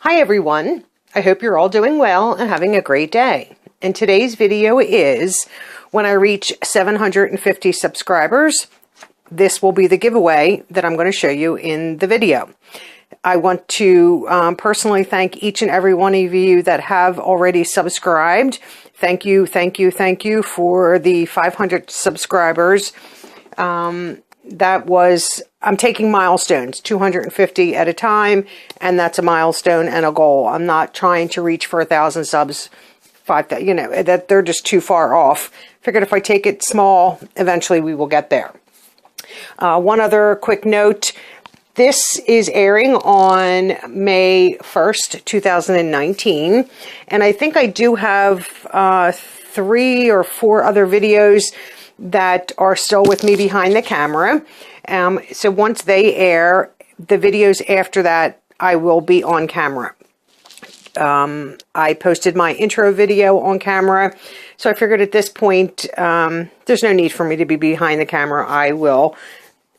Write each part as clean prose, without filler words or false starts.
Hi everyone, I hope you're all doing well and having a great day. And today's video is when I reach 750 subscribers, this will be the giveaway that I'm going to show you in the video. I want to personally thank each and every one of you that have already subscribed. Thank you, thank you, thank you for the 500 subscribers. I'm taking milestones, 250 at a time, and that's a milestone and a goal. I'm not trying to reach for 1,000 subs, 5,000, you know, that they're just too far off. Figured if I take it small, eventually we will get there. One other quick note, this is airing on May 1st, 2019, and I think I do have 3 or 4 other videos that are still with me behind the camera. So once they air, the videos after that, I will be on camera. I posted my intro video on camera, so I figured at this point, there's no need for me to be behind the camera. I will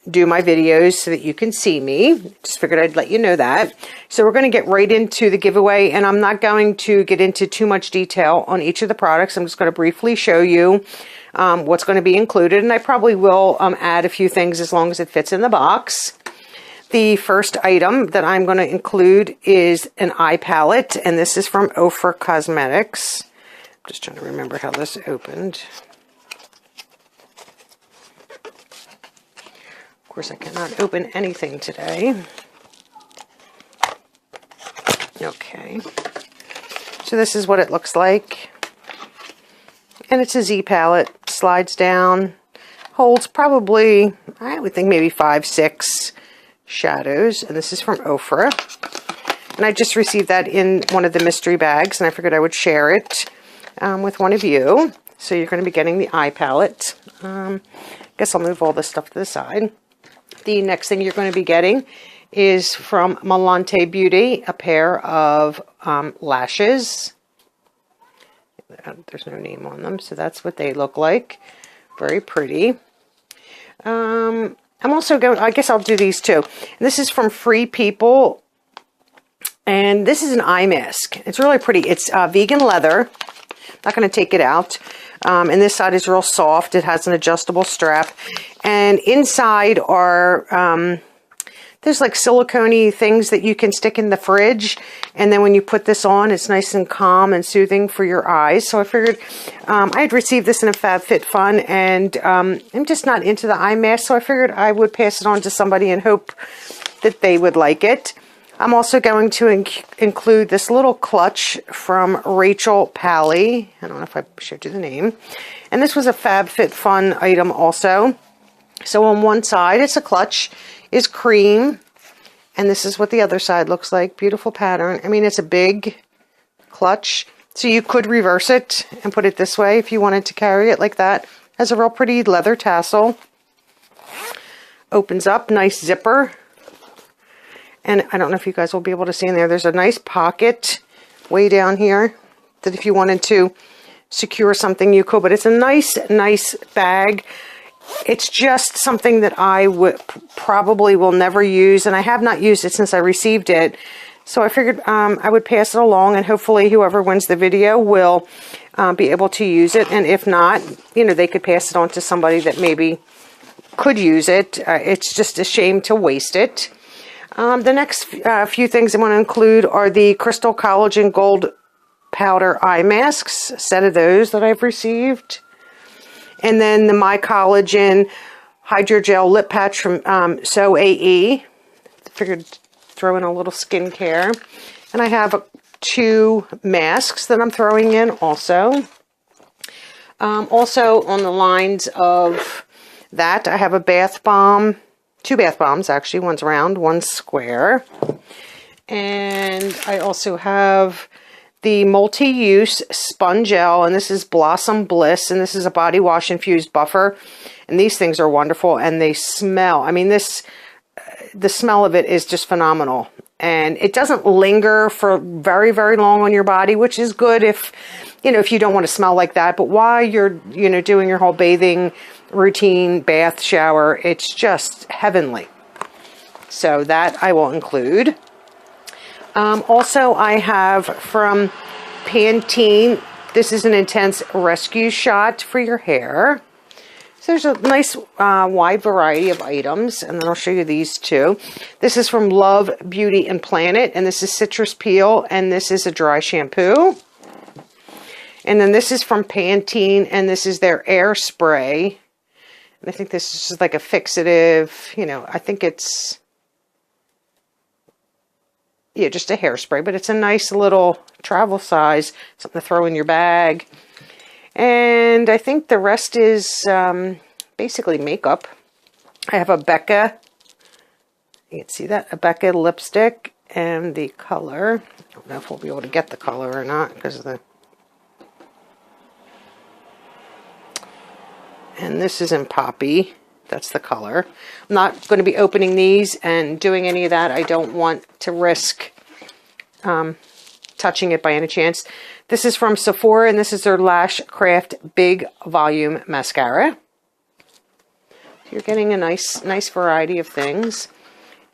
do my videos so that you can see me. Just figured I'd let you know that. So we're going to get right into the giveaway, and I'm not going to get into too much detail on each of the products. I'm just going to briefly show you what's going to be included, and I probably will add a few things as long as it fits in the box. The first item that I'm going to include is an eye palette, and this is from Ofra Cosmetics. I'm just trying to remember how this opened. Of course, I cannot open anything today. Okay. So this is what it looks like. And it's a Z palette, slides down, holds probably, I would think maybe 5, 6 shadows. And this is from Ofra. And I just received that in one of the mystery bags, and I figured I would share it with one of you. So you're going to be getting the eye palette. Guess I'll move all this stuff to the side. The next thing you're going to be getting is from Milante Beauty, a pair of lashes. There's no name on them, so that's what they look like. Very pretty. I'm also going, I guess I'll do these too. And this is from Free People, and this is an eye mask. It's really pretty. It's vegan leather. Not going to take it out. And this side is real soft. It has an adjustable strap. And inside are, there's like silicone-y things that you can stick in the fridge. And then when you put this on, it's nice and calm and soothing for your eyes. So I figured, I had received this in a FabFitFun, and I'm just not into the eye mask. So I figured I would pass it on to somebody and hope that they would like it. I'm also going to include this little clutch from Rachel Pally. I don't know if I showed you the name. And this was a FabFitFun item also. So on one side, it's a clutch, is cream. And this is what the other side looks like. Beautiful pattern. I mean, it's a big clutch. So you could reverse it and put it this way if you wanted to carry it like that. Has a real pretty leather tassel. Opens up, nice zipper. And I don't know if you guys will be able to see in there. There's a nice pocket way down here that if you wanted to secure something, you could. But it's a nice bag. It's just something that I would probably will never use. And I have not used it since I received it. So I figured I would pass it along. And hopefully whoever wins the video will be able to use it. And if not, you know, they could pass it on to somebody that maybe could use it. It's just a shame to waste it. The next few things I want to include are the Crystal Collagen Gold Powder Eye Masks, a set of those that I've received. And then the My Collagen Hydrogel Lip Patch from So AE. Figured throw in a little skincare. And I have 2 masks that I'm throwing in also. Also on the lines of that, I have a bath bomb. 2 bath bombs, actually. One's round, one's square. And I also have the multi-use sponge gel, and this is Blossom Bliss, and this is a body wash infused buffer. And these things are wonderful, and they smell. I mean, the smell of it is just phenomenal. And it doesn't linger for very, very long on your body, which is good if, you know, if you don't want to smell like that. But while you're, you know, doing your whole bathing routine, bath, shower, it's just heavenly. So that I will include. Also, I have from Pantene, this is an intense rescue shot for your hair. So there's a nice wide variety of items, and then I'll show you these two. This is from Love Beauty and Planet, and this is citrus peel, and this is a dry shampoo. And then this is from Pantene, and this is their air spray. And I think this is just like a fixative, you know, I think it's, yeah, just a hairspray, but it's a nice little travel size, something to throw in your bag. And I think the rest is basically makeup. I have a Becca, you can see that, a Becca lipstick, and the color, I don't know if we'll be able to get the color or not because of the, and this is in Poppy. That's the color. I'm not going to be opening these and doing any of that. I don't want to risk touching it by any chance. This is from Sephora, and this is their Lash Craft Big Volume Mascara. You're getting a nice variety of things.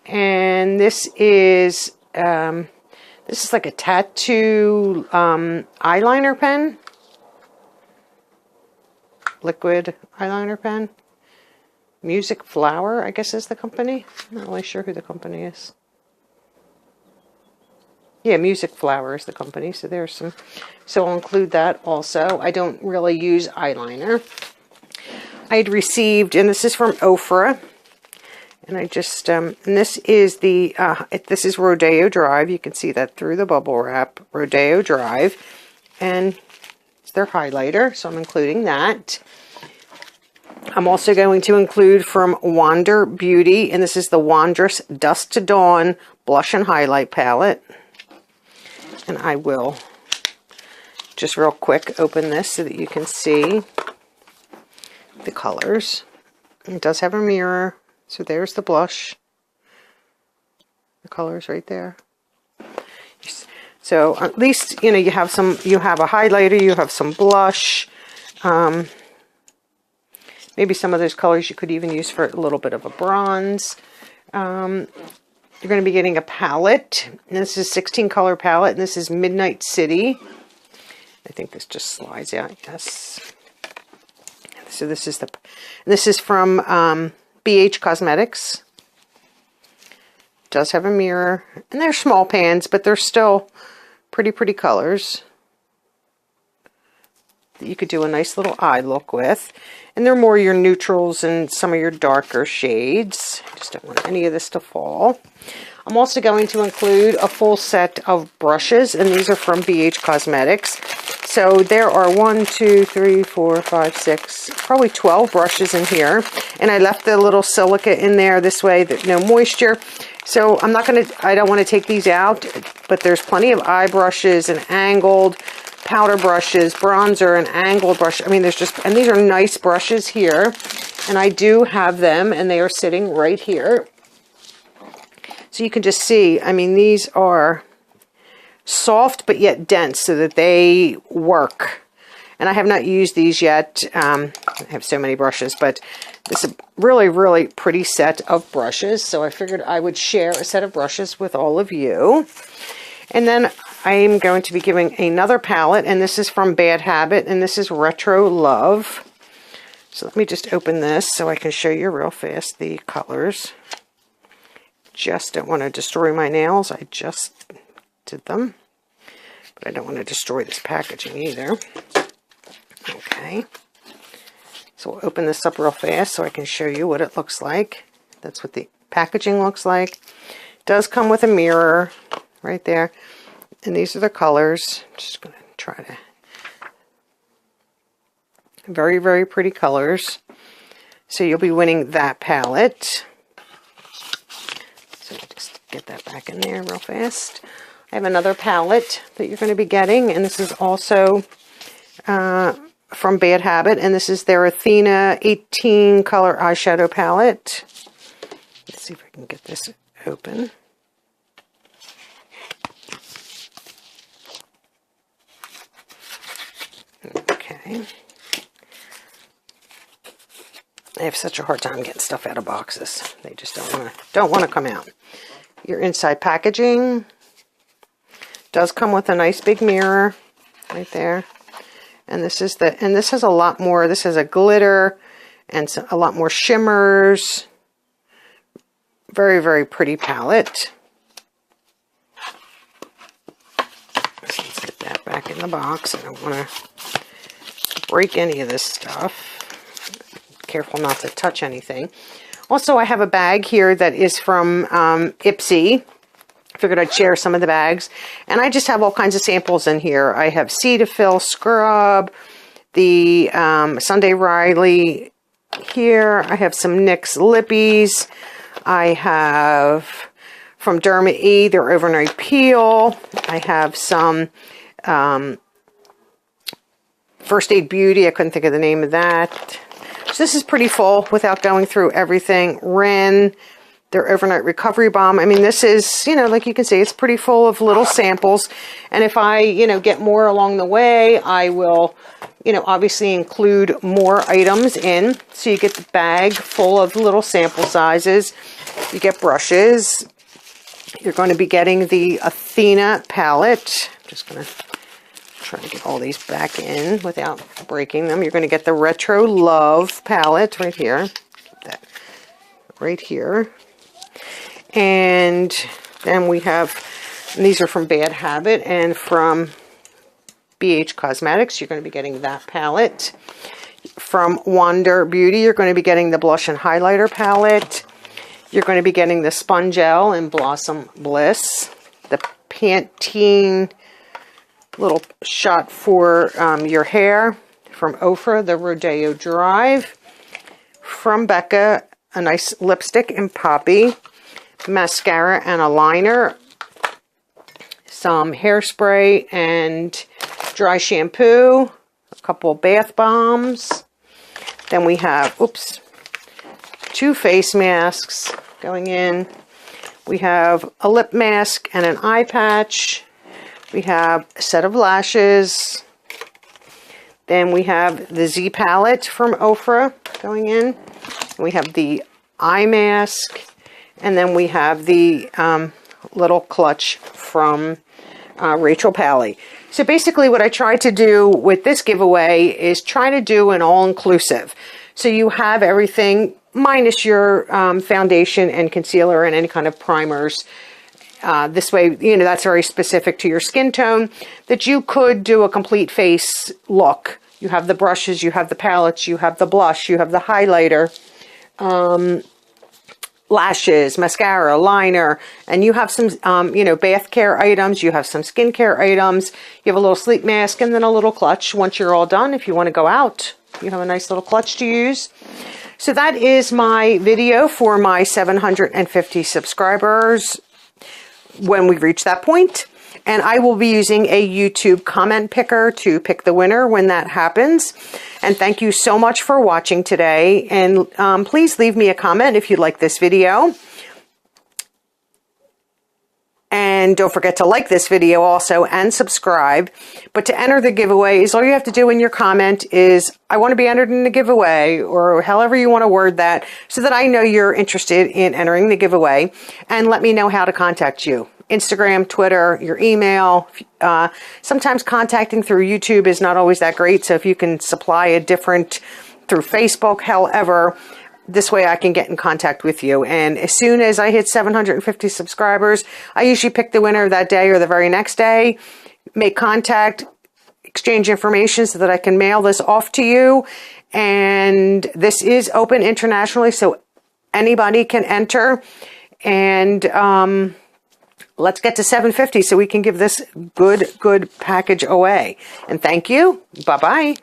And this is like a tattoo eyeliner pen. Liquid eyeliner pen. Music Flower, I guess, is the company. I'm not really sure who the company is. Yeah, Music Flower is the company. So there's some. So I'll include that also. I don't really use eyeliner. I had received, and this is from Ofra. And I just, and this is the, this is Rodeo Drive. You can see that through the bubble wrap. Rodeo Drive. And it's their highlighter. So I'm including that. I'm also going to include from Wander Beauty, and this is the Wondrous Dusk to Dawn Blush and Highlight Palette. And I will just real quick open this so that you can see the colors. It does have a mirror, so there's the blush. The colors right there. So at least, you know, you have a highlighter, you have some blush. Maybe some of those colors you could even use for a little bit of a bronze. You're going to be getting a palette. And this is a 16 color palette. And this is Midnight City. I think this just slides out. Yes. So this is from BH Cosmetics. It does have a mirror. And they're small pans, but they're still pretty colors that you could do a nice little eye look with. And they're more your neutrals and some of your darker shades. I just don't want any of this to fall. I'm also going to include a full set of brushes, and these are from BH Cosmetics. So there are 1, 2, 3, 4, 5, 6, probably 12 brushes in here. And I left the little silica in there this way, that no moisture. So I don't want to take these out, but there's plenty of eye brushes and angled powder brushes, bronzer, and angled brush. I mean, and these are nice brushes here, and I do have them, and they are sitting right here. So you can just see, I mean, these are soft but yet dense so that they work. And I have not used these yet. I have so many brushes, but this is a really pretty set of brushes. So I figured I would share a set of brushes with all of you. And then I'm going to be giving another palette, and this is from Bad Habit, and this is Retro Love. So let me just open this so I can show you real fast the colors. Just don't want to destroy my nails. I just did them, but I don't want to destroy this packaging either. Okay. So we'll open this up real fast so I can show you what it looks like. That's what the packaging looks like. It does come with a mirror right there. And these are the colors. Just going to try to... Very pretty colors. So you'll be winning that palette. So just get that back in there real fast. I have another palette that you're going to be getting. And this is also from Bad Habit. And this is their Athena 18 color eyeshadow palette. Let's see if I can get this open. Okay. I have such a hard time getting stuff out of boxes. They just don't want to come out. Your inside packaging. Does come with a nice big mirror right there. And this is this has a lot more. This has a glitter and a lot more shimmers. Very, very pretty palette. Let's get that back in the box. I don't want to break any of this stuff. Careful not to touch anything. Also, I have a bag here that is from Ipsy. I figured I'd share some of the bags. And I just have all kinds of samples in here. I have Cetaphil Scrub, the Sunday Riley here. I have some NYX Lippies. I have from Derma E, their Overnight Peel. I have some First Aid Beauty. I couldn't think of the name of that. So this is pretty full without going through everything. Ren, their Overnight Recovery Balm. I mean, this is, you know, like you can see, it's pretty full of little samples. And if I, you know, get more along the way, I will, you know, obviously include more items in. So you get the bag full of little sample sizes. You get brushes. You're going to be getting the Athena palette. I'm just going to try to get all these back in without breaking them. You're going to get the Retro Love palette right here. Keep that right here. And then we have, and these are from Bad Habit and from BH Cosmetics. You're going to be getting that palette. From Wander Beauty, you're going to be getting the blush and highlighter palette. You're going to be getting the Spongel and Blossom Bliss. The Pantene little shot for your hair. From Ofra, the Rodeo Drive. From Becca, a nice lipstick in Poppy. Mascara and a liner. Some hairspray and dry shampoo. A couple bath bombs. Then we have, oops, 2 face masks going in. We have a lip mask and an eye patch. We have a set of lashes. Then we have the Z palette from Ofra going in. We have the eye mask. And then we have the little clutch from Rachel Pally. So basically what I tried to do with this giveaway is try to do an all-inclusive. So you have everything minus your foundation and concealer and any kind of primers. This way, you know, that's very specific to your skin tone, that you could do a complete face look. You have the brushes, you have the palettes, you have the blush, you have the highlighter, lashes, mascara, liner, and you have some, you know, bath care items, you have some skincare items, you have a little sleep mask, and then a little clutch. Once you're all done, if you want to go out, you have a nice little clutch to use. So that is my video for my 750 subscribers when we reach that point. And I will be using a YouTube comment picker to pick the winner when that happens. And thank you so much for watching today. And please leave me a comment if you like this video. And don't forget to like this video also and subscribe. But to enter the giveaways, all you have to do in your comment is, I want to be entered in the giveaway, or however you want to word that, so that I know you're interested in entering the giveaway, and let me know how to contact you. Instagram, Twitter, your email. Sometimes contacting through YouTube is not always that great, so if you can supply a different through Facebook, however, this way I can get in contact with you. And as soon as I hit 750 subscribers, I usually pick the winner that day or the very next day, make contact, exchange information so that I can mail this off to you. And this is open internationally, so anybody can enter. And let's get to 750 so we can give this good package away. And thank you. Bye-bye.